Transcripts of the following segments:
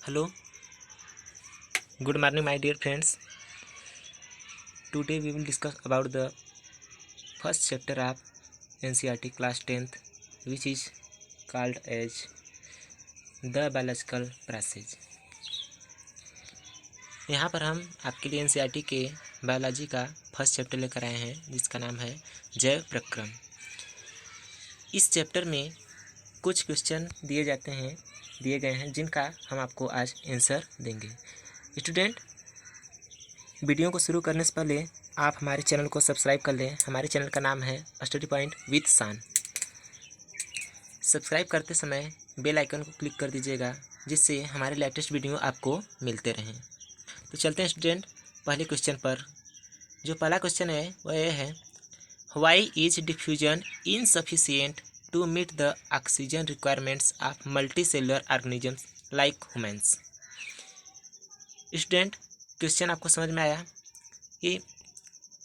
Hello, good morning, my dear friends. Today we will discuss about the first chapter of NCERT class 10th, which is called as the biological process. यहाँ पर हम आपके लिए NCERT के biology का first chapter लेकर आए हैं, जिसका नाम है जैव प्रक्रम। इस चैप्टर में कुछ क्वेश्चन दिए गए हैं जिनका हम आपको आज आंसर देंगे। स्टूडेंट, वीडियो को शुरू करने से पहले आप हमारे चैनल को सब्सक्राइब कर लें। हमारे चैनल का नाम है स्टडी पॉइंट विद शान। सब्सक्राइब करते समय बेल आइकन को क्लिक कर दीजिएगा, जिससे हमारे लेटेस्ट वीडियो आपको मिलते रहें। तो चलते हैं स्टूडेंट पहले क्वेश्चन पर। जो पहला क्वेश्चन है वह यह है, why is diffusion insufficient to meet the oxygen requirements of multicellular organisms like humans. Student, question आपको समझ में आया कि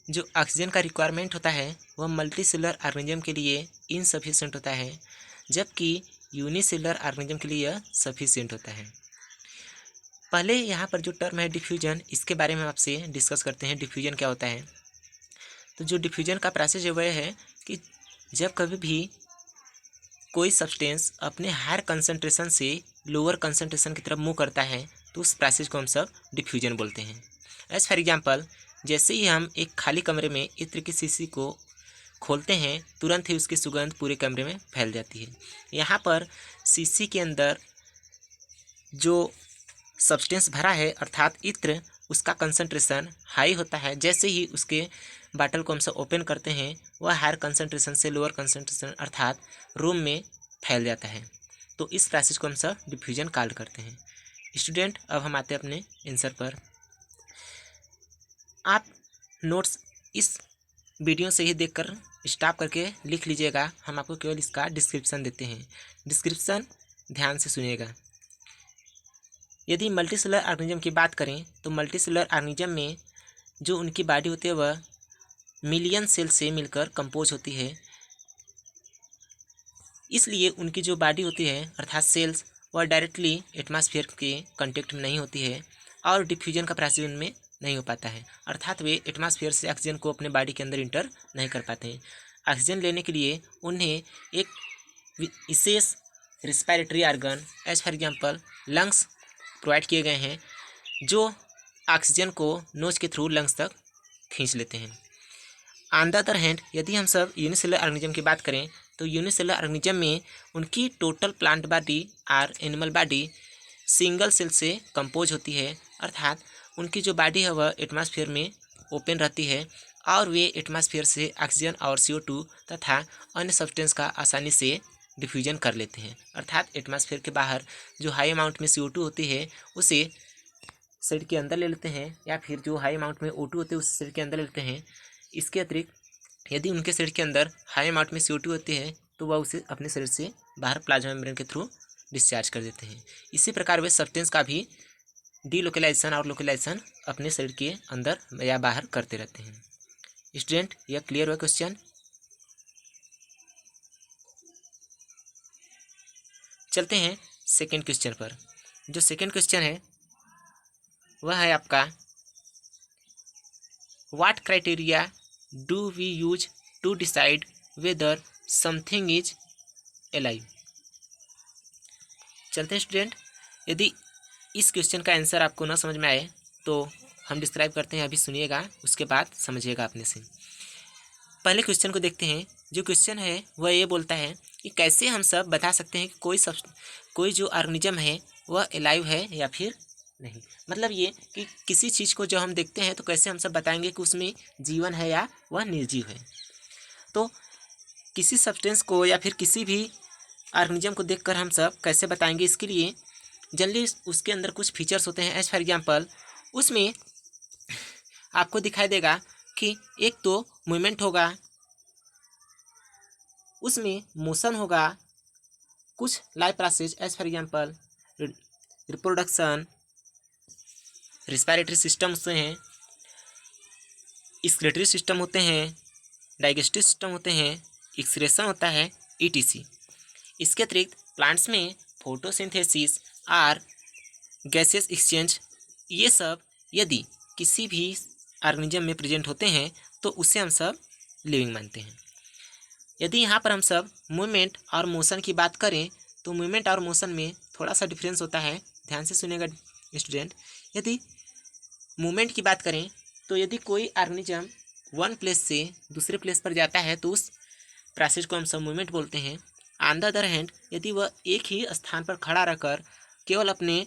जो ऑक्सीजन का रिक्वायरमेंट होता है वह मल्टी सेलुलर ऑर्गेनिज्म के लिए इनसफिशिएंट होता है, जबकि यूनिसेलुलर ऑर्गेनिज्म के लिए यह सफिशिएंट होता है। पहले यहाँ पर जो टर्म है डिफ्यूजन, इसके बारे में आपसे डिस्कस करते हैं। डिफ्यूजन क्या होता है? तो जो डिफ्यूजन का प्रोसेस है वह है कि जब कभी भी कोई सब्सटेंस अपने हायर कंसंट्रेशन से लोअर कंसंट्रेशन की तरफ मूव करता है तो उस प्रोसेस को हम सब डिफ्यूजन बोलते हैं। एज फॉर एग्जांपल, जैसे ही हम एक खाली कमरे में इत्र की शीशी को खोलते हैं, तुरंत ही उसकी सुगंध पूरे कमरे में फैल जाती है। यहाँ पर शीशी के अंदर जो सब्सटेंस भरा है अर्थात इत्र, उसका कंसंट्रेशन हाई होता है। जैसे ही उसके बाटल को हम सब ओपन करते हैं, वह हायर कंसंट्रेशन से लोअर कंसंट्रेशन अर्थात रूम में फैल जाता है। तो इस प्रोसेस को हम सब डिफ्यूजन कॉल करते हैं। स्टूडेंट, अब हम आते हैं अपने आंसर पर। आप नोट्स इस वीडियो से ही देखकर स्टॉप करके लिख लीजिएगा। हम आपको केवल इसका डिस्क्रिप्शन देते हैं। डिस्क्रिप्शन ध्यान से सुनिएगा। यदि मल्टीसेलुलर ऑर्गेनिज्म की बात करें तो मल्टीसेलुलर ऑर्गेनिज्म में जो उनकी बॉडी होती है वह मिलियन सेल से मिलकर कंपोज होती है। इसलिए उनकी जो बॉडी होती है अर्थात सेल्स, वह डायरेक्टली एटमॉस्फेयर के कांटेक्ट में नहीं होती है और डिफ्यूजन का प्रोसेस उनमें नहीं हो पाता है। अर्थात वे एटमॉस्फेयर से ऑक्सीजन को अपने बॉडी के अंदर इंटर नहीं कर पाते हैं। ऑक्सीजन लेने के लिए उन्हें एक विशेष respiratory organ as for example lungs provide किए गए हैं, जो ऑक्सीजन को नोज के थ्रू लंग्स तक खींच लेते हैं। ऑन द अदर हैंड, यदि हम सब यूनिसेलुलर ऑर्गेनिज्म की बात करें तो यूनिसेलुलर ऑर्गेनिज्म में उनकी टोटल प्लांट बॉडी और एनिमल बॉडी सिंगल सेल से कंपोज होती है। अर्थात उनकी जो बॉडी है वह एटमॉस्फेयर में ओपन रहती है और वे एटमॉस्फेयर से ऑक्सीजन और CO2 तथा अन्य सब्सटेंस का आसानी से डिफ्यूजन कर लेते हैं। अर्थात एटमॉस्फेयर के बाहर जो हाई अमाउंट में CO2 होती है उसे शरीर के अंदर ले लेते हैं, या फिर जो हाई अमाउंट में O2 होते हैं उसे शरीर के अंदर ले लेते हैं। इसके अतिरिक्त यदि उनके शरीर के अंदर हाई अमाउंट में CO2 होती है तो वह उसे अपने शरीर से बाहर प्लाज्मा मेम्ब्रेन के थ्रू डिस्चार्ज कर देते हैं। इसी प्रकार वे सब्सटेंस का भी डीलोकलाइजेशन और लोकलाइजेशन अपने शरीर के अंदर या बाहर करते रहते हैं। स्टूडेंट, यह क्लियर हुआ क्वेश्चन? चलते हैं सेकेंड क्वेश्चन पर। जो सेकेंड क्वेश्चन है वह है आपका, what criteria do we use to decide whether something is alive. चलते हैं स्टूडेंट, यदि इस क्वेश्चन का आंसर आपको न समझ में आए तो हम डिस्क्राइब करते हैं, अभी सुनिएगा, उसके बाद समझिएगा अपने से। पहले क्वेश्चन को देखते हैं। जो क्वेश्चन है वह ये बोलता है कि कैसे हम सब बता सकते हैं कि कोई जो ऑर्गेनिज्म है वह एलाइव है या फिर नहीं। मतलब ये कि किसी चीज़ को जो हम देखते हैं तो कैसे हम सब बताएंगे कि उसमें जीवन है या वह निर्जीव है। तो किसी सब्सटेंस को या फिर किसी भी ऑर्गेनिज्म को देखकर हम सब कैसे बताएंगे, इसके लिए जनरली उसके अंदर कुछ फीचर्स होते हैं। एज फॉर एग्जांपल, उसमें आपको दिखाई देगा कि एक तो मूवमेंट होगा, उसमें मोशन होगा, कुछ life process as for example reproduction, respiratory system होते हैं, एक्सक्रीटरी सिस्टम होते हैं, डाइजेस्टिव सिस्टम होते हैं, एक्सक्रीशन होता है, ETC। इसके अतिरिक्त प्लांट्स में फोटोसिंथेसिस और गैसेस एक्सचेंज, ये सब यदि किसी भी ऑर्गेनिज्म में प्रेजेंट होते हैं तो उसे हम सब लिविंग मानते हैं। यदि यहाँ पर हम सब मूवमेंट और मोशन की बात करें तो मूवमेंट और मोशन में थोड़ा सा डिफरेंस होता है, ध्यान से सुनेगा स्टूडेंट। यदि मूवमेंट की बात करें तो यदि कोई ऑर्गेनिज्म वन प्लेस से दूसरे प्लेस पर जाता है तो उस प्रोसेस को हम सब मूवमेंट बोलते हैं। ऑन द अदर हैंड यदि वह एक ही स्थान पर खड़ा रहकर केवल अपने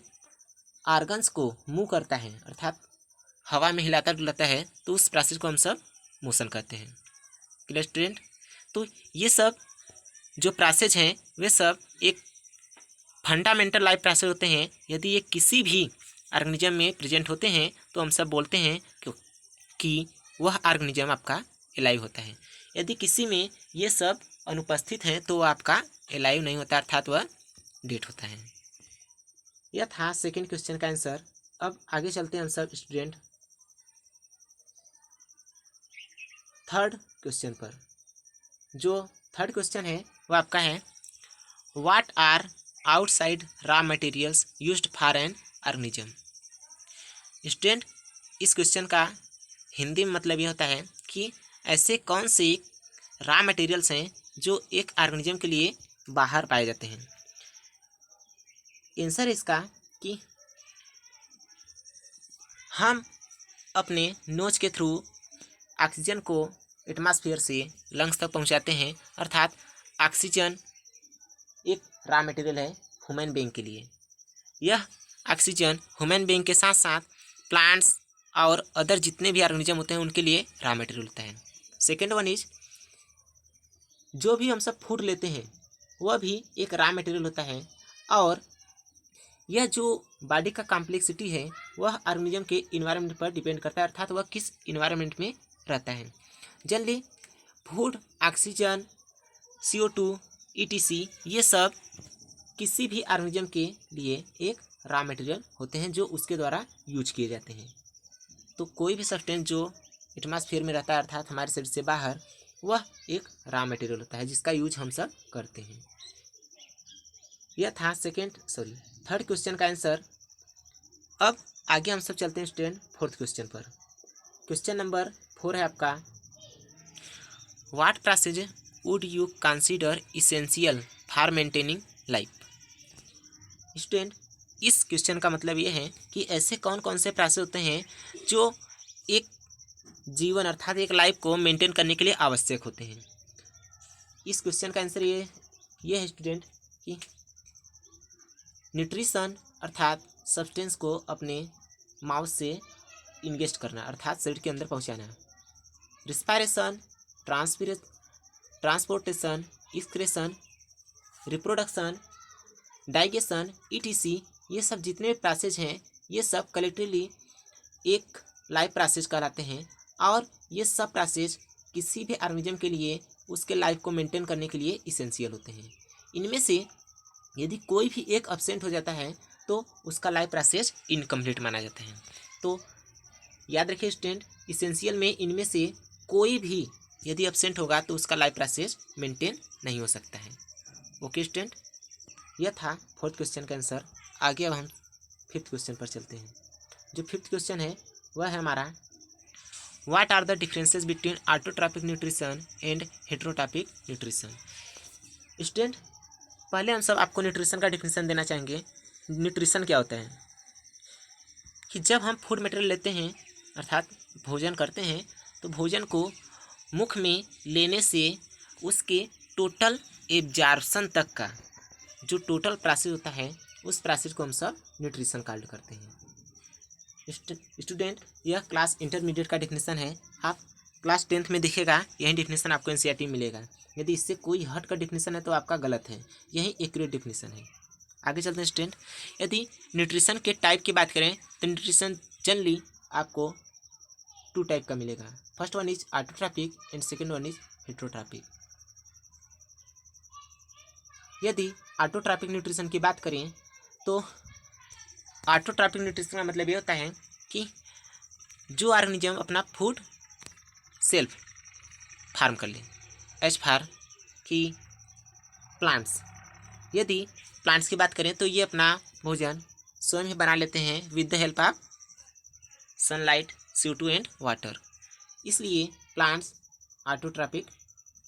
ऑर्गन्स को मूव करता है, अर्थात हवा में हिलाता डुलाता है, तो उस प्रोसेस को हम सब मोशन कहते हैं। Clear student? तो ये सब जो प्रोसेस हैं वे सब एक फंडामेंटल लाइफ प्रोसेस होते हैं। यदि ये किसी भी ऑर्गेनिज्म में प्रेजेंट होते हैं तो हम सब बोलते हैं कि वह ऑर्गेनिज्म आपका एलाइव होता है। यदि किसी में ये सब अनुपस्थित हैं तो वह आपका एलाइव नहीं होता, अर्थात वह डेड होता है। यह था सेकंड क्वेश्चन का आंसर। अब आगे चलते हैं हम सब स्टूडेंट थर्ड क्वेश्चन पर। जो थर्ड क्वेश्चन है वो आपका है, what are outside raw materials used for an organism. Student, इस क्वेश्चन का हिंदी में मतलब यह होता है कि ऐसे कौन से रॉ मटेरियल्स हैं जो एक ऑर्गेनिज्म के लिए बाहर पाए जाते हैं। आंसर इसका कि हम अपने नोज के थ्रू ऑक्सीजन को एटमॉस्फेयर से लंग्स तक पहुंचाते हैं, अर्थात ऑक्सीजन एक रॉ मटेरियल है ह्यूमन बीइंग के लिए। यह ऑक्सीजन ह्यूमन बीइंग के साथ साथ प्लांट्स और अदर जितने भी ऑर्गेनिज्म होते हैं उनके लिए रॉ मटेरियल होता है। सेकेंड वन इज, जो भी हम सब फूड लेते हैं वह भी एक रॉ मटेरियल होता है, और यह जो बॉडी का कॉम्प्लेक्सिटी है वह ऑर्गेनिज्म के इन्वायरमेंट पर डिपेंड करता है, अर्थात वह किस इन्वायरमेंट में रहता है। Generally food, oxygen, CO2, ETC ये सब किसी भी ऑर्गेनिज्म के लिए एक रॉ मटेरियल होते हैं जो उसके द्वारा यूज किए जाते हैं। तो कोई भी सब्सटेंस जो एटमॉस्फेयर में रहता है अर्थात हमारे शरीर से बाहर, वह एक रॉ मटेरियल होता है जिसका यूज हम सब करते हैं। यह था थर्ड क्वेश्चन का आंसर। अब आगे हम सब चलते हैं स्टूडेंट फोर्थ क्वेश्चन पर। क्वेश्चन नंबर 4 है आपका, what process would you consider essential for maintaining life. Student, इस क्वेश्चन का मतलब ये है कि ऐसे कौन कौन से प्रोसेस होते हैं जो एक जीवन अर्थात एक लाइफ को मेंटेन करने के लिए आवश्यक होते हैं। इस क्वेश्चन का आंसर ये है स्टूडेंट कि न्यूट्रिशन अर्थात सब्सटेंस को अपने माउथ से इंगेस्ट करना अर्थात शरीर के अंदर पहुंचाना, respiration, transportation, excretion, reproduction, digestion, ETC ये सब जितने भी प्रोसेस हैं ये सब कलेक्टिवली एक लाइफ प्रोसेस कहलाते हैं, और ये सब प्रोसेस किसी भी ऑर्गेनिज्म के लिए उसके लाइफ को मेंटेन करने के लिए इसेंशियल होते हैं। इनमें से यदि कोई भी एक अब्सेंट हो जाता है तो उसका लाइफ प्रोसेस इनकम्प्लीट माना जाता है। तो याद रखिए स्टूडेंट, इसेंशियल में इनमें से कोई भी यदि अब्सेंट होगा तो उसका लाइफ प्रोसेस मेंटेन नहीं हो सकता है। ओके स्टूडेंट, यह था फोर्थ क्वेश्चन का आंसर। आगे अब हम फिफ्थ क्वेश्चन पर चलते हैं। जो फिफ्थ क्वेश्चन है वह है हमारा, what are the differences between autotrophic nutrition and heterotrophic nutrition. Student, पहले हम सब आपको न्यूट्रिशन का डिफिनेशन देना चाहेंगे। न्यूट्रिशन क्या होता है कि जब हम फूड मटेरियल लेते हैं अर्थात भोजन करते हैं तो भोजन को मुख में लेने से उसके टोटल एब्जॉर्प्शन तक का जो टोटल प्रोसेस होता है उस प्रोसेस को हम सब न्यूट्रिशन कॉल्ड करते हैं। स्टूडेंट, यह क्लास इंटरमीडिएट का डिफिनेशन है। आप क्लास 10th में दिखेगा यही डिफिनेशन आपको NCERT में मिलेगा। यदि इससे कोई हट का डिफिनेशन है तो आपका गलत है, यही एक्यूरेट डिफिनेशन है। आगे चलते हैं स्टूडेंट, यदि न्यूट्रिशन के टाइप की बात करें तो न्यूट्रिशन जनरली आपको 2 टाइप का मिलेगा। First one is autotrophic and second one is heterotrophic. यदि ऑटोट्रॉपिक न्यूट्रिशन की बात करें तो ऑटोट्रॉपिक न्यूट्रिशन का मतलब ये होता है कि जो ऑर्गेनिज्म अपना फूड सेल्फ फार्म कर ले, एज फार कि प्लांट्स। यदि प्लांट्स की बात करें तो ये अपना भोजन स्वयं ही बना लेते हैं with the help of sunlight, CO2 and water. इसलिए प्लांट्स ऑटोट्रॉपिक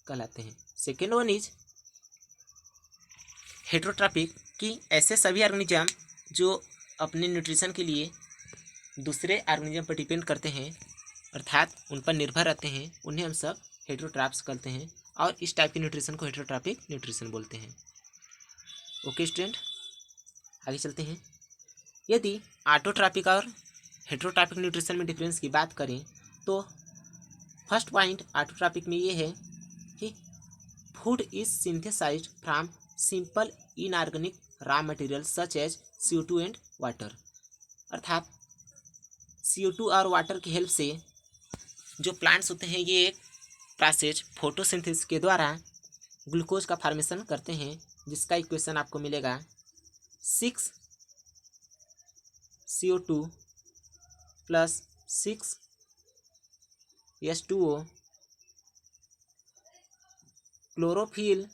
कहलाते हैं। सेकेंड वन इज हेटेरोट्रॉपिक, कि ऐसे सभी ऑर्गेनिज्म जो अपने न्यूट्रिशन के लिए दूसरे ऑर्गेनिज्म पर डिपेंड करते हैं, अर्थात उन पर निर्भर रहते हैं, उन्हें हम सब हेटेरोट्रॉप्स कहते हैं और इस टाइप के न्यूट्रिशन को हेटेरोट्रॉपिक न्यूट्रिशन बोलते हैं। ओके स्टूडेंट, आगे चलते हैं। यदि ऑटोट्रॉपिक और हेटेरोट्रॉपिक न्यूट्रिशन में डिफरेंस की बात करें तो फर्स्ट पॉइंट ऑटोट्रॉपिक में ये है कि food is synthesised from simple inorganic raw material such as CO2 and water, अर्थात CO2 और वाटर की हेल्प से जो प्लांट्स होते हैं ये एक प्रोसेस फोटोसिंथेसिस के द्वारा ग्लूकोज का फॉर्मेशन करते हैं, जिसका इक्वेशन आपको मिलेगा 6 CO2 plus 6 H2O chlorophyll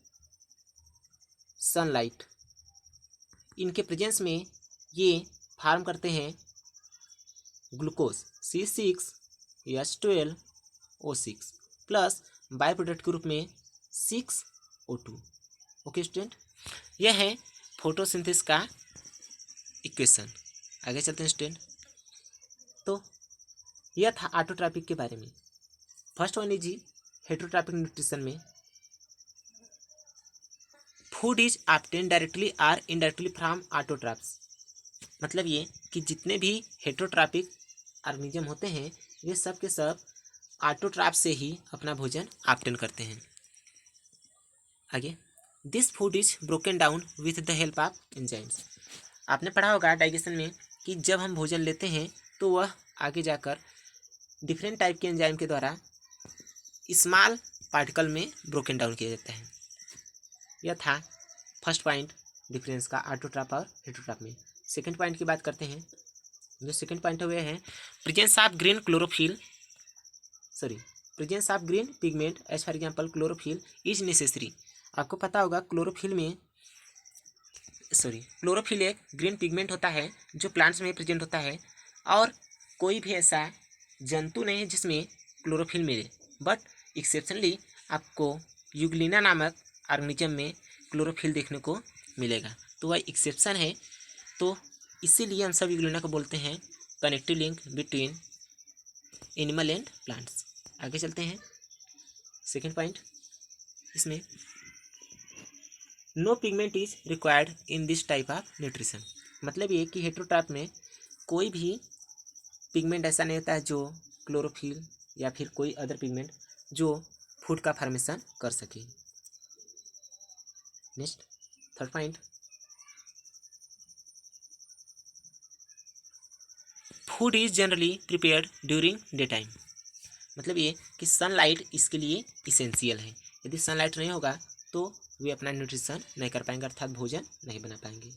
sunlight. इनके प्रेजेंस में ये फार्म करते हैं glucose C6H12O6 plus by product के रूप में 6O2। ओके स्टूडेंट, यह है फोटोसिंथेसिस का इक्वेशन। आगे चलते हैं स्टूडेंट। तो यह था ऑटोट्रॉपिक के बारे में। First one is heterotrophic nutrition में फूड इज ऑब्टेन डायरेक्टली और इनडायरेक्टली फ्रॉम ऑटोट्रॉप्स, मतलब ये कि जितने भी हेटेरोट्रॉपिक ऑर्गेनिज्म होते हैं ये सब के सब ऑटोट्रॉप से ही अपना भोजन ऑब्टेन करते हैं। आगे, this food is broken down with the help of enzymes. आपने पढ़ा होगा डाइजेशन में कि जब हम भोजन लेते हैं तो वह आगे जाकर डिफरेंट टाइप के एंजाइम के द्वारा स्मॉल पार्टिकल में ब्रोकन डाउन किया जाता है। यह था फर्स्ट पॉइंट डिफरेंस का ऑटोट्रॉप और हेटेरोट्रॉप में। सेकंड पॉइंट की बात करते हैं। जो सेकंड पॉइंट हुए हैं presence of green pigment as for example chlorophyll is necessary. आपको पता होगा क्लोरोफिल एक ग्रीन पिगमेंट होता है जो प्लांट्स में प्रेजेंट होता है, और कोई भी ऐसा जंतु नहीं है जिसमें क्लोरोफिल मिले, बट एक्सेप्शनली आपको यूग्लिना नामक ऑर्गेनिज्म में क्लोरोफिल देखने को मिलेगा, तो वह एक्सेप्शन है। तो इसीलिए हम सब यूग्लिना को बोलते हैं connective link between animal and plants. आगे चलते हैं। सेकेंड पॉइंट, इसमें no pigment is required in this type of nutrition, मतलब ये कि हेटेरोट्रॉप में कोई भी पिगमेंट ऐसा नहीं होता है जो क्लोरोफिल या फिर कोई अदर पिगमेंट जो फूड का फॉर्मेशन कर सके। Next, third point, food is generally prepared during day time, मतलब ये कि सनलाइट इसके लिए इसेंशियल है। यदि सनलाइट नहीं होगा तो वे अपना न्यूट्रिशन नहीं कर पाएंगे, अर्थात भोजन नहीं बना पाएंगे।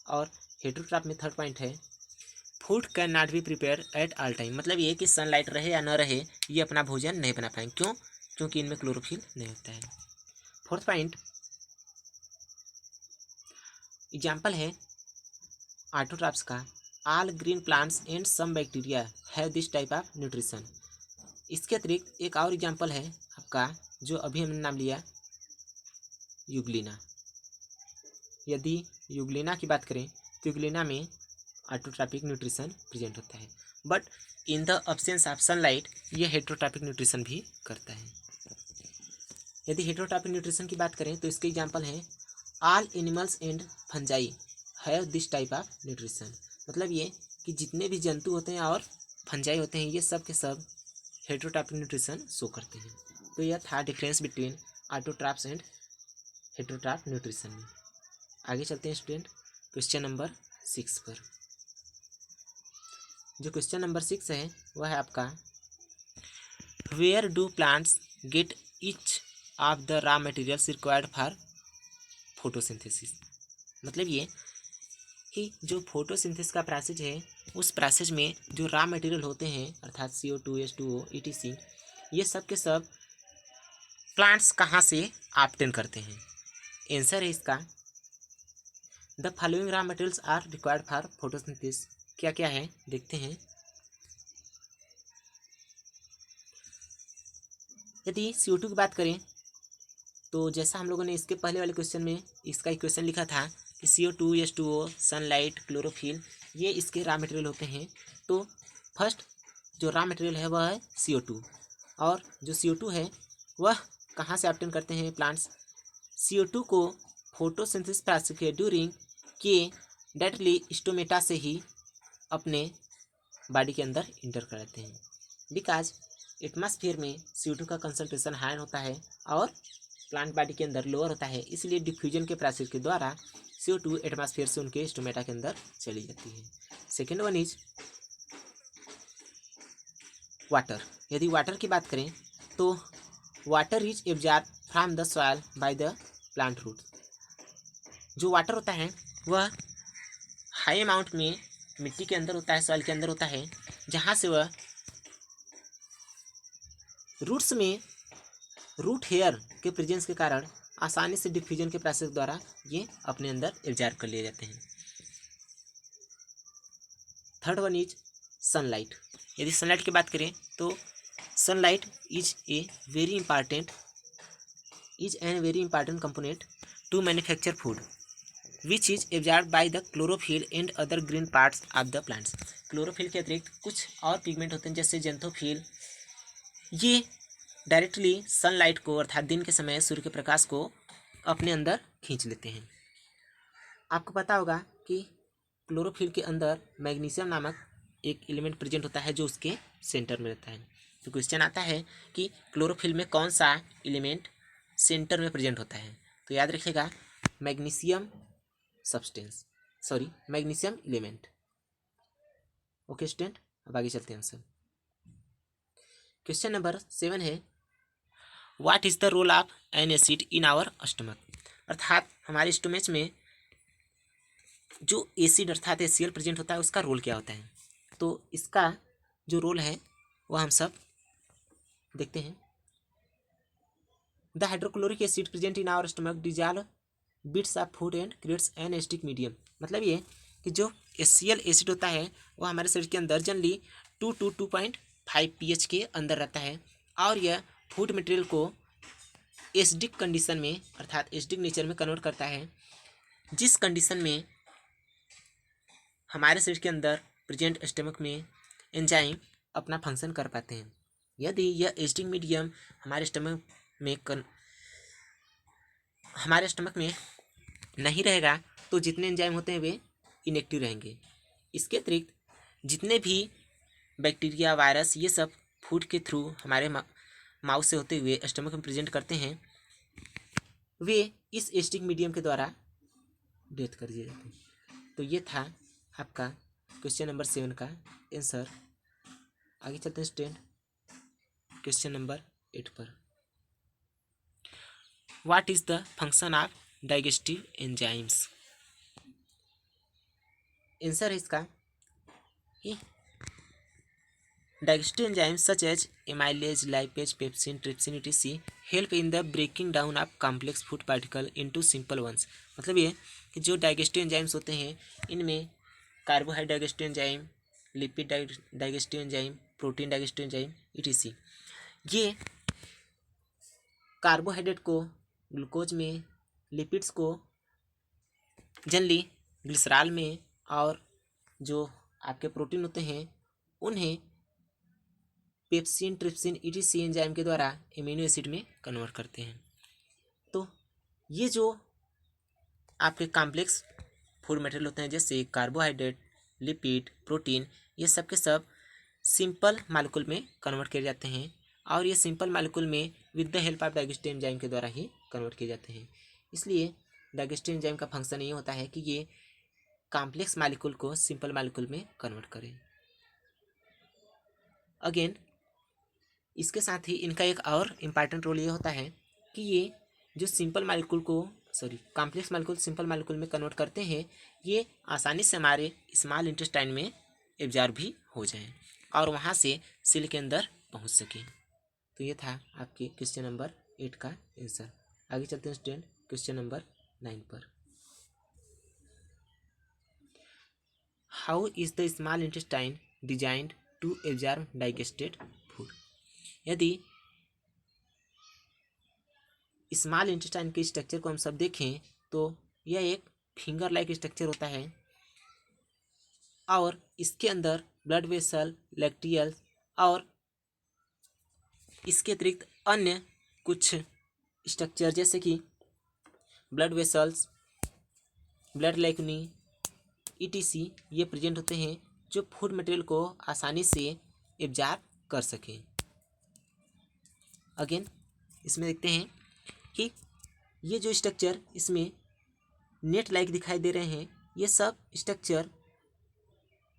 और हेटेरोट्रॉप में थर्ड पॉइंट है food can not be prepare at all time, मतलब ये कि सनलाइट रहे या न रहे ये अपना भोजन नहीं बना पाएंगे। क्यों? क्योंकि इनमें क्लोरोफिल नहीं होता है। फोर्थ पॉइंट, एग्जाम्पल है ऑटोट्रॉप्स का all green plants and some bacteria have this type of nutrition. इसके अतिरिक्त एक और एग्जाम्पल है आपका जो अभी हमने नाम लिया यूग्लिना। यदि यूग्लिना की बात करें तो यूग्लिना में ऑटोट्रॉपिक न्यूट्रिशन प्रेजेंट होता है, but in the absence of sunlight यह हेटेरोट्रॉपिक न्यूट्रिशन भी करता है। यदि हेटेरोट्रॉपिक न्यूट्रिशन की बात करें तो इसके एग्जाम्पल हैं all animals and fungi have this type of nutrition, मतलब ये कि जितने भी जंतु होते हैं और फंजाई होते हैं ये सब के सब हेटेरोट्रॉपिक न्यूट्रिशन शो करते हैं। तो यह था difference between autotrophs and heterotroph nutrition में। आगे चलते हैं स्टूडेंट क्वेश्चन नंबर 6 पर। जो क्वेश्चन नंबर 6 है वह है आपका where do plants get each of the raw materials required for photosynthesis, मतलब ये कि जो फोटोसिंथेसिस का प्रोसेस है उस प्रोसेस में जो रॉ मटेरियल होते हैं अर्थात CO2 H2O etc ये सब के सब प्लांट्स कहाँ से ऑब्टेन करते हैं। आंसर है इसका the following raw materials are required for photosynthesis. क्या क्या है देखते हैं। यदि CO2 की बात करें तो जैसा हम लोगों ने इसके पहले वाले क्वेश्चन में इसका इक्वेशन लिखा था कि CO2 H2O सनलाइट क्लोरोफिल ये इसके रॉ मटेरियल होते हैं। तो फर्स्ट जो रॉ मटेरियल है वह है CO2 और जो CO2 है वह कहाँ से ऑब्टेन करते हैं प्लांट्स। CO2 को फोटोसिंथेसिस प्रोसेस के ड्यूरिंग के डायरेक्टली स्टोमेटा से ही अपने बॉडी के अंदर इंटर कराते हैं। बिकॉज एटमॉस्फेयर में CO2 का कंसंट्रेशन हाई होता है और प्लांट बॉडी के अंदर लोअर होता है, इसलिए डिफ्यूजन के प्रोसेस के द्वारा CO2 एटमॉस्फेयर से उनके स्टोमेटा के अंदर चली जाती है। Second one is water. यदि वाटर की बात करें तो water is absorb from the soil by the plant root. जो वाटर होता है वह हाई अमाउंट में मिट्टी के अंदर होता है, सॉइल के अंदर होता है, जहाँ से वह रूट्स में रूट हेयर के प्रेजेंस के कारण आसानी से डिफ्यूजन के प्रोसेस द्वारा ये अपने अंदर एब्जॉर्ब कर लिए जाते हैं। Third one is sunlight. यदि सनलाइट की बात करें तो sunlight is an very important component to manufacture food which is absorb by the chlorophyll and other green parts of the plants. Chlorophyll के अतिरिक्त कुछ और पिगमेंट होते हैं जैसे जेंथोफिल, ये डायरेक्टली सनलाइट को अर्थात दिन के समय सूर्य के प्रकाश को अपने अंदर खींच लेते हैं। आपको पता होगा कि क्लोरोफिल के अंदर मैग्नीशियम नामक एक एलिमेंट प्रेजेंट होता है जो उसके सेंटर में रहता है। तो क्वेश्चन आता है कि क्लोरोफिल में कौन सा एलिमेंट सेंटर में प्रेजेंट होता है। तो याद रखिएगा magnesium magnesium element. Okay student, अब आगे चलते हैं आंसर। क्वेश्चन नंबर 7 है what is the role of an acid in our stomach. अर्थात हमारे स्टोमच में जो एसिड अर्थात HCl प्रेजेंट होता है उसका रोल क्या होता है। तो इसका जो रोल है वह हम सब देखते हैं। The hydrochloric acid present in our stomach dissolve bits of food and creates an acidic medium. मतलब ये कि जो HCl एसिड होता है वह हमारे शरीर के अंदर जनरली 2 to 2.5 pH के अंदर रहता है और यह फूड मटेरियल को एसिडिक कंडीशन में अर्थात एसिडिक नेचर में कन्वर्ट करता है, जिस कंडीशन में हमारे शरीर के अंदर प्रेजेंट स्टमक में एंजाइम अपना फंक्शन कर पाते हैं। यदि यह एसिडिक मीडियम हमारे स्टमक में नहीं रहेगा तो जितने एंजाइम होते हैं वे इनएक्टिव रहेंगे। इसके अतिरिक्त जितने भी बैक्टीरिया वायरस ये सब फूड के थ्रू हमारे माउथ से होते हुए स्टमक में प्रेजेंट करते हैं, वे इस एसिडिक मीडियम के द्वारा डेथ कर दिए जाते हैं। तो ये था आपका क्वेश्चन नंबर 7 का आंसर। आगे चलते हैं स्टूडेंट क्वेश्चन नंबर 8 पर। What is the function of digestive enzymes. Answer है इसका कि digestive enzymes such as amylase, lipase, pepsin, trypsin etc help in the breaking down of complex food particle into simple ones. मतलब ये कि जो digestive enzymes होते हैं इनमें carbohydrate digestive enzyme, lipid digestive enzyme, protein digestive enzyme etc ये carbohydrate को glucose में, लिपिड्स को जनरली ग्लिसरॉल में और जो आपके प्रोटीन होते हैं उन्हें पेप्सिन, ट्रिप्सिन etc एंजाइम के द्वारा एमिनो एसिड में कन्वर्ट करते हैं। तो ये जो आपके कॉम्प्लेक्स फूड मटेरियल होते हैं जैसे कार्बोहाइड्रेट, लिपिड, प्रोटीन, ये सब के सब सिंपल मालिक्यूल में कन्वर्ट किए जाते हैं और ये सिंपल मालिक्यूल में with the help of digestive enzyme के द्वारा ही कन्वर्ट किए जाते हैं। इसलिए डाइजेस्टिव एंजाइम का फंक्शन ये होता है कि ये कॉम्प्लेक्स मालिक्यूल को सिंपल मालिक्यूल में कन्वर्ट करें। अगेन इसके साथ ही इनका एक और इम्पॉर्टेंट रोल ये होता है कि ये जो कॉम्प्लेक्स मालिक्यूल सिंपल मालिक्यूल में कन्वर्ट करते हैं, ये आसानी से हमारे स्मॉल इंटेस्टाइन में एब्जॉर्ब भी हो जाएं और वहाँ से सेल के अंदर पहुँच सके। तो ये था आपके क्वेश्चन नंबर 8 का आंसर। आगे चलते हैं स्टूडेंट क्वेश्चन नंबर 9 पर। How is the small intestine designed to absorb digested food. यदि स्मॉल इंटेस्टाइन के स्ट्रक्चर को हम सब देखें तो यह एक फिंगर लाइक स्ट्रक्चर होता है और इसके अंदर ब्लड वेसल, लैक्टियल्स और इसके अतिरिक्त अन्य कुछ स्ट्रक्चर जैसे कि ब्लड वेसल्स, ब्लड लैकुनी ईटीसी ये प्रेजेंट होते हैं जो फूड मटेरियल को आसानी से एब्जॉर्ब कर सकें। अगेन इसमें देखते हैं कि ये जो स्ट्रक्चर इसमें नेट लाइक दिखाई दे रहे हैं, ये सब स्ट्रक्चर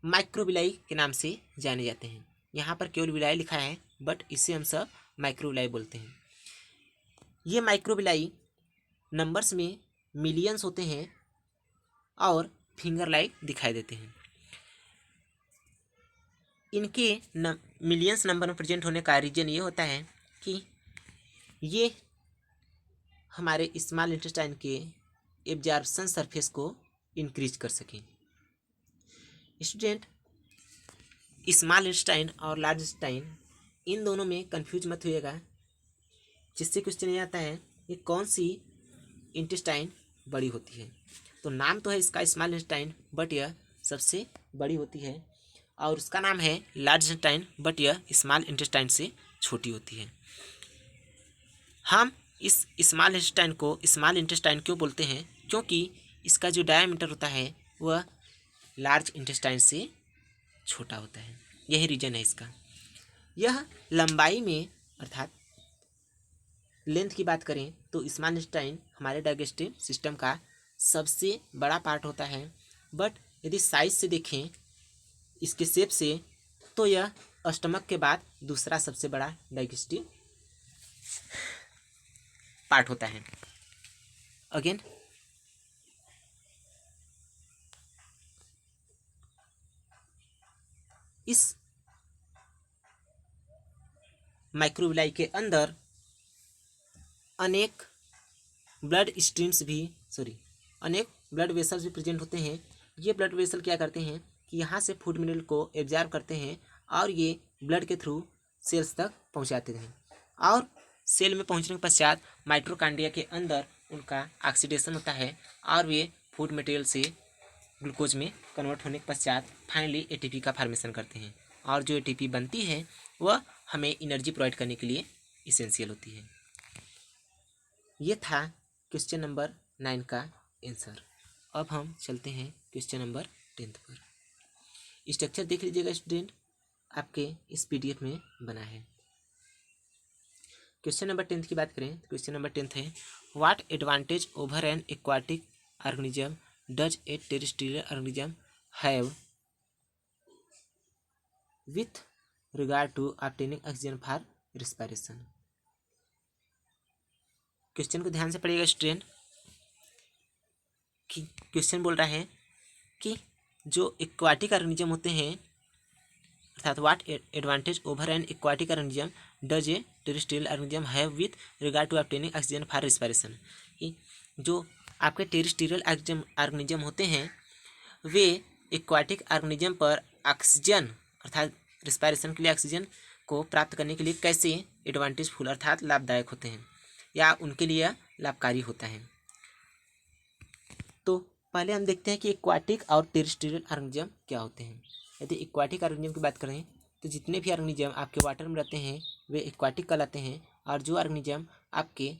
माइक्रोविलाई के नाम से जाने जाते हैं। यहाँ पर केवल विलाई लिखा है बट इसे हम सब माइक्रोविलाई बोलते हैं। ये माइक्रोविलाई नंबर्स में मिलियंस होते हैं और फिंगर लाइक दिखाई देते हैं। इनके मिलियंस नंबर में प्रेजेंट होने का रीजन ये होता है कि ये हमारे स्मॉल इंटेस्टाइन के एब्जॉर्प्शन सरफेस को इंक्रीज कर सकें। स्टूडेंट, स्मॉल इंटेस्टाइन और लार्ज इंटेस्टाइन इन दोनों में कंफ्यूज मत होइएगा। जिससे क्वेश्चन ये आता है कि कौन सी इंटेस्टाइन बड़ी होती है। तो नाम तो है इसका स्मॉल इंटेस्टाइन बट यह सबसे बड़ी होती है और उसका नाम है लार्ज इंटेस्टाइन बट यह स्मॉल इंटेस्टाइन से छोटी होती है। हम इस स्मॉल इंटेस्टाइन को स्मॉल इंटेस्टाइन क्यों बोलते हैं? क्योंकि इसका जो डायमीटर होता है वह लार्ज इंटेस्टाइन से छोटा होता है। यही रीजन है इसका। यह लंबाई में अर्थात लेंथ की बात करें तो स्मॉल इंटेस्टाइन हमारे डाइजेस्टिव सिस्टम का सबसे बड़ा पार्ट होता है, बट यदि साइज से देखें इसके शेप से तो यह स्टमक के बाद दूसरा सबसे बड़ा डाइजेस्टिव पार्ट होता है। अगेन इस माइक्रोविलाई के अंदर अनेक अनेक ब्लड वेसल्स भी प्रेजेंट होते हैं। ये ब्लड वेसल क्या करते हैं कि यहाँ से फूड मिनरल को एब्जॉर्ब करते हैं और ये ब्लड के थ्रू सेल्स तक पहुँचाते हैं और सेल में पहुँचने के पश्चात माइटोकॉन्ड्रिया के अंदर उनका ऑक्सीडेशन होता है और वे फूड मटेरियल से ग्लूकोज में कन्वर्ट होने के पश्चात फाइनली एटीपी का फॉर्मेशन करते हैं और जो एटीपी बनती है वह हमें एनर्जी प्रोवाइड करने के लिए इसेंशियल होती है। ये था क्वेश्चन नंबर 9 का आंसर। अब हम चलते हैं क्वेश्चन नंबर 10 पर। स्ट्रक्चर देख लीजिएगा स्टूडेंट, आपके इस पीडीएफ में बना है। क्वेश्चन नंबर 10 की बात करें तो क्वेश्चन नंबर 10 है what advantage over an aquatic organism does a terrestrial organism have with regard to obtaining oxygen for respiration. Question को ध्यान से पढ़िएगा स्टूडेंट कि क्वेश्चन बोल रहा है कि जो एक्वाटिक ऑर्गेनिज्म होते हैं अर्थात what advantage over an aquatic organism does a terrestrial organism have with regard to obtaining oxygen for respiration. जो आपके टेरेस्ट्रियल ऑर्गेनिज्म होते हैं वे एक्वाटिक ऑर्गेनिज्म पर ऑक्सीजन अर्थात रिस्पायरेशन के लिए ऑक्सीजन को प्राप्त करने के लिए कैसे एडवांटेजफुल अर्थात लाभदायक होते हैं या उनके लिए लाभकारी होता है। तो पहले हम देखते हैं कि एक्वाटिक और टेरेस्ट्रियल ऑर्गेनिज्म क्या होते हैं। यदि एक्वाटिक ऑर्गेनिज्म की बात करें तो जितने भी ऑर्गेनिज्म आपके वाटर में रहते हैं वे एक्वाटिक कहलाते हैं और जो ऑर्गेनिज्म आपके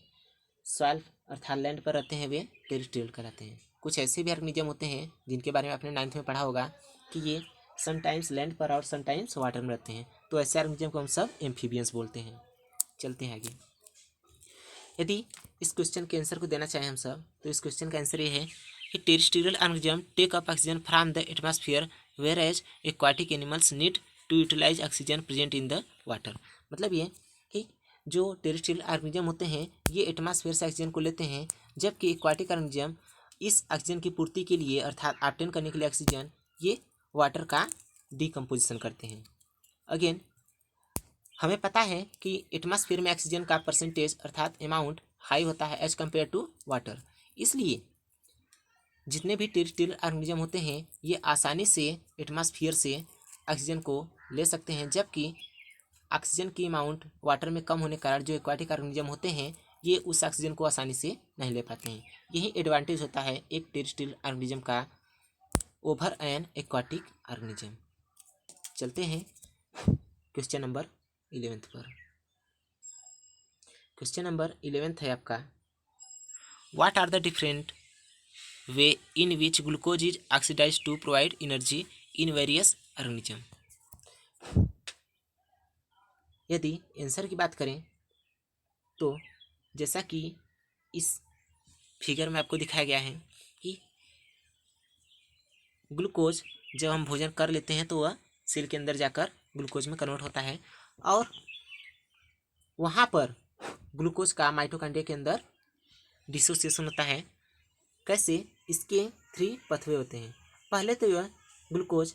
सॉइल अर्थात लैंड पर रहते हैं वे टेरेस्ट्रियल कहलाते हैं। कुछ ऐसे भी ऑर्गेनिज्म होते हैं जिनके बारे में आपने 9th में पढ़ा होगा कि ये समटाइम्स लैंड पर और समटाइम्स वाटर में रहते हैं, तो ऐसे ऑर्गेनिज्म को हम सब एम्फीबियंस बोलते हैं। चलते हैं आगे। यदि इस क्वेश्चन के आंसर को देना चाहें हम सब तो इस क्वेश्चन का आंसर ये है कि terrestrial organism take up oxygen from the atmosphere whereas aquatic animals need to utilise oxygen present in the water. मतलब ये कि जो टेरेस्ट्रियल ऑर्गेनिज्म होते हैं ये एटमॉस्फेयर से ऑक्सीजन को लेते हैं, जबकि एक्वाटिक ऑर्गेनिज्म इस ऑक्सीजन की पूर्ति के लिए अर्थात ऑब्टेन करने के लिए ऑक्सीजन ये वाटर का डिकम्पोजिशन करते हैं। अगेन हमें पता है कि एटमॉस्फेयर में ऑक्सीजन का परसेंटेज अर्थात अमाउंट हाई होता है एज कम्पेयर टू वाटर, इसलिए जितने भी टेरेस्ट्रियल ऑर्गेनिज्म होते हैं ये आसानी से एटमॉस्फेयर से ऑक्सीजन को ले सकते हैं, जबकि ऑक्सीजन की अमाउंट वाटर में कम होने के कारण जो एक्वाटिक ऑर्गेनिज्म होते हैं ये उस ऑक्सीजन को आसानी से नहीं ले पाते हैं। यही एडवांटेज होता है एक टेरेस्ट्रियल ऑर्गेनिज्म का ओवर एन एक्वाटिक ऑर्गेनिज्म। चलते हैं क्वेश्चन नंबर 11 पर। क्वेश्चन नंबर 11 है आपका, what are the different way in which glucose is oxidise to provide energy in various organism. यदि आंसर की बात करें तो जैसा कि इस फिगर में आपको दिखाया गया है कि ग्लूकोज जब हम भोजन कर लेते हैं तो वह सेल के अंदर जाकर ग्लूकोज में कन्वर्ट होता है और वहाँ पर ग्लूकोज का माइटोकॉन्ड्रिया के अंदर डिसोसिएशन होता है। कैसे? इसके 3 पथवे होते हैं। पहले तो यह ग्लूकोज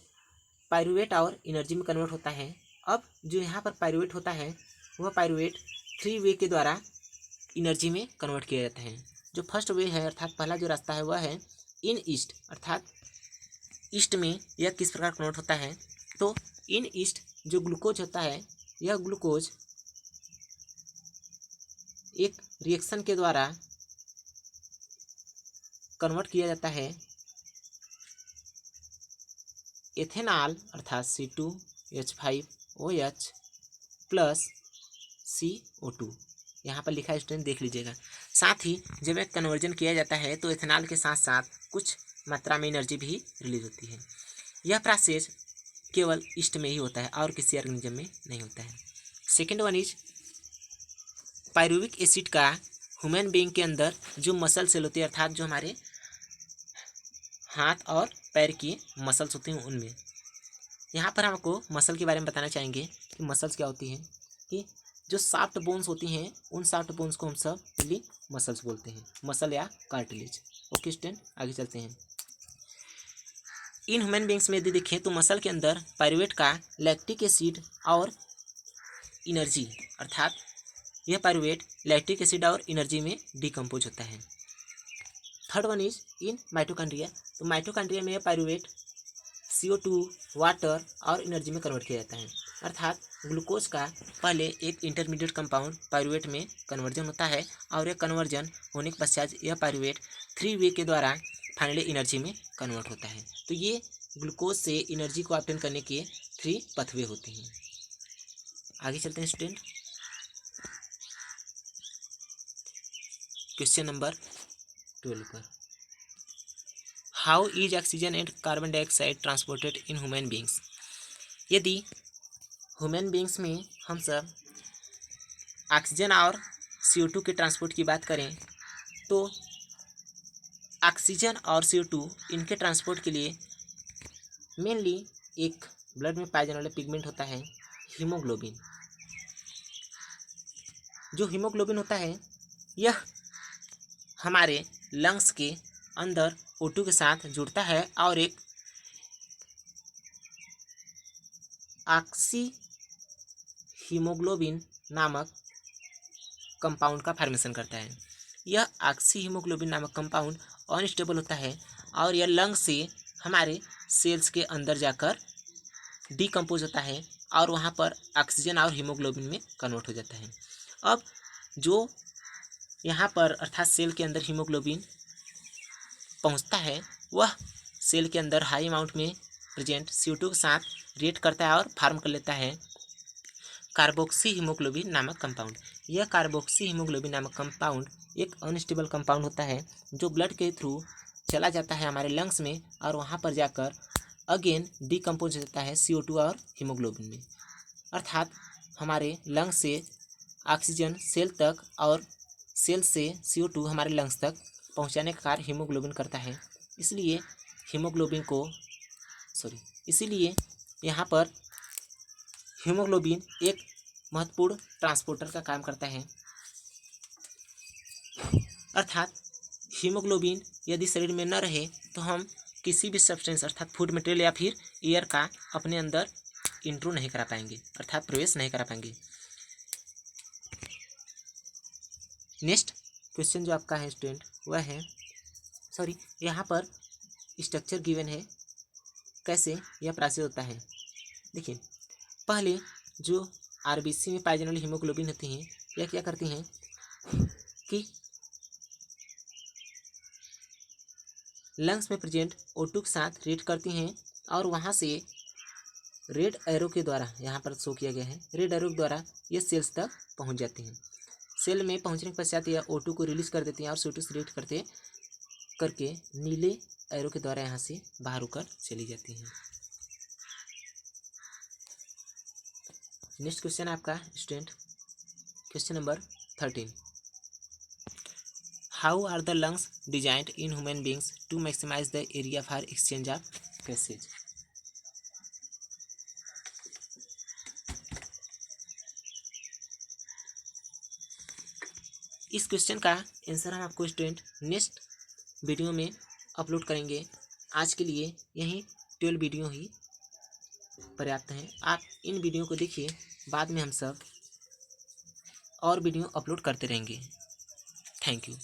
पायरुवेट और एनर्जी में कन्वर्ट होता है। अब जो यहाँ पर पायरुवेट होता है वह पायरुवेट 3 वे के द्वारा एनर्जी में कन्वर्ट किया जाता है। जो फर्स्ट वे है अर्थात पहला जो रास्ता है वह है इन ईस्ट, अर्थात ईस्ट में यह किस प्रकार कन्वर्ट होता है तो इन ईस्ट जो ग्लूकोज होता है यह ग्लूकोज एक रिएक्शन के द्वारा कन्वर्ट किया जाता है एथेनॉल अर्थात C2H5OH प्लस CO2। यहाँ पर लिखा है स्टूडेंट, देख लीजिएगा। साथ ही जब एक कन्वर्जन किया जाता है तो एथेनॉल के साथ साथ कुछ मात्रा में एनर्जी भी रिलीज होती है। यह प्रोसेस केवल ईस्ट में ही होता है और किसी ऑर्गेनिज्म में नहीं होता है। Second one is pyruvic acid का ह्यूमन बीइंग के अंदर जो मसल सेल होती है अर्थात जो हमारे हाथ और पैर की मसल्स होती हैं उनमें। यहाँ पर हम आपको मसल के बारे में बताना चाहेंगे कि मसल्स क्या होती हैं। कि जो सॉफ्ट बोन्स होती हैं उन सॉफ्ट बोन्स को हम सब लिंक मसल्स बोलते हैं, मसल या कार्टिलेज। ओके स्टूडेंट, आगे चलते हैं। इन ह्यूमन बींग्स में यदि देखें तो मसल के अंदर पायरुवेट का लैक्टिक एसिड और एनर्जी अर्थात यह पायरुवेट लैक्टिक एसिड और एनर्जी में डिकम्पोज होता है। Third one is in mitochondria, तो माइटोकॉन्ड्रिया में पायरुवेट CO2 वाटर और एनर्जी में कन्वर्ट किया जाता है। अर्थात ग्लूकोज का पहले एक इंटरमीडिएट कंपाउंड पायरुवेट में कन्वर्जन होता है और यह कन्वर्जन होने के पश्चात यह पायरुवेट 3 वे के द्वारा फाइनली एनर्जी में कन्वर्ट होता है। तो ये ग्लूकोज से एनर्जी को ऑब्टेन करने के 3 पथवे होते हैं। आगे चलते हैं स्टूडेंट, क्वेश्चन नंबर 12 पर। How is oxygen and carbon dioxide transported in human beings. यदि ह्यूमन बींग्स में हम सब ऑक्सीजन और CO2 के ट्रांसपोर्ट की बात करें तो ऑक्सीजन और CO2 इनके ट्रांसपोर्ट के लिए मेनली एक ब्लड में पाए जाने वाला पिगमेंट होता है हीमोग्लोबिन। जो हीमोग्लोबिन होता है यह हमारे लंग्स के अंदर O2 के साथ जुड़ता है और एक ऑक्सी हीमोग्लोबिन नामक कंपाउंड का फॉर्मेशन करता है। यह ऑक्सी हीमोग्लोबिन नामक कंपाउंड अनस्टेबल होता है और यह लंग से हमारे सेल्स के अंदर जाकर डिकम्पोज होता है और वहाँ पर ऑक्सीजन और हीमोग्लोबिन में कन्वर्ट हो जाता है। अब जो यहाँ पर अर्थात सेल के अंदर हीमोग्लोबिन पहुँचता है वह सेल के अंदर हाई अमाउंट में प्रेजेंट CO2 के साथ रिएक्ट करता है और फार्म कर लेता है कार्बोक्सी हीमोग्लोबिन नामक कंपाउंड। यह कार्बोक्सी हीमोग्लोबिन नामक कंपाउंड एक अनस्टेबल कंपाउंड होता है जो ब्लड के थ्रू चला जाता है हमारे लंग्स में और वहाँ पर जाकर अगेन डिकम्पोज हो जाता है CO2 और हीमोग्लोबिन में। अर्थात हमारे लंग्स से ऑक्सीजन सेल तक और सेल से CO2 हमारे लंग्स तक पहुँचाने का कार्य हीमोग्लोबिन करता है। इसलिए यहाँ पर हीमोग्लोबिन एक महत्वपूर्ण ट्रांसपोर्टर का काम करता है। अर्थात हीमोग्लोबिन यदि शरीर में न रहे तो हम किसी भी सब्सटेंस अर्थात फूड मटेरियल या फिर एयर का अपने अंदर इंट्रो नहीं करा पाएंगे अर्थात प्रवेश नहीं करा पाएंगे। नेक्स्ट क्वेश्चन जो आपका है स्टूडेंट वह है सॉरी, यहाँ पर स्ट्रक्चर गिवन है, कैसे यह प्रोसेस होता है। देखिए, पहले जो आरबीसी में पाई जाने वाली हीमोग्लोबिन होती हैं, यह क्या करती हैं कि लंग्स में प्रेजेंट O2 के साथ रिएक्ट करती हैं और वहाँ से रेड एरो के द्वारा, यहाँ पर शो किया गया है, रेड एरो के द्वारा ये सेल्स तक पहुँच जाती हैं। सेल में पहुँचने के पश्चात यह O2 को रिलीज कर देती हैं और CO2 से रिएक्ट करके नीले एरो के द्वारा यहाँ से बाहर होकर चली जाती हैं। नेक्स्ट क्वेश्चन आपका student, question number 13। How are the lungs designed in human beings to maximise the area for exchange of gases. इस क्वेश्चन का आंसर हम आपको स्टूडेंट नेक्स्ट वीडियो में अपलोड करेंगे। आज के लिए यही 12 वीडियो ही पर्याप्त हैं। आप इन वीडियो को देखिए, बाद में हम सब और वीडियो अपलोड करते रहेंगे। Thank you.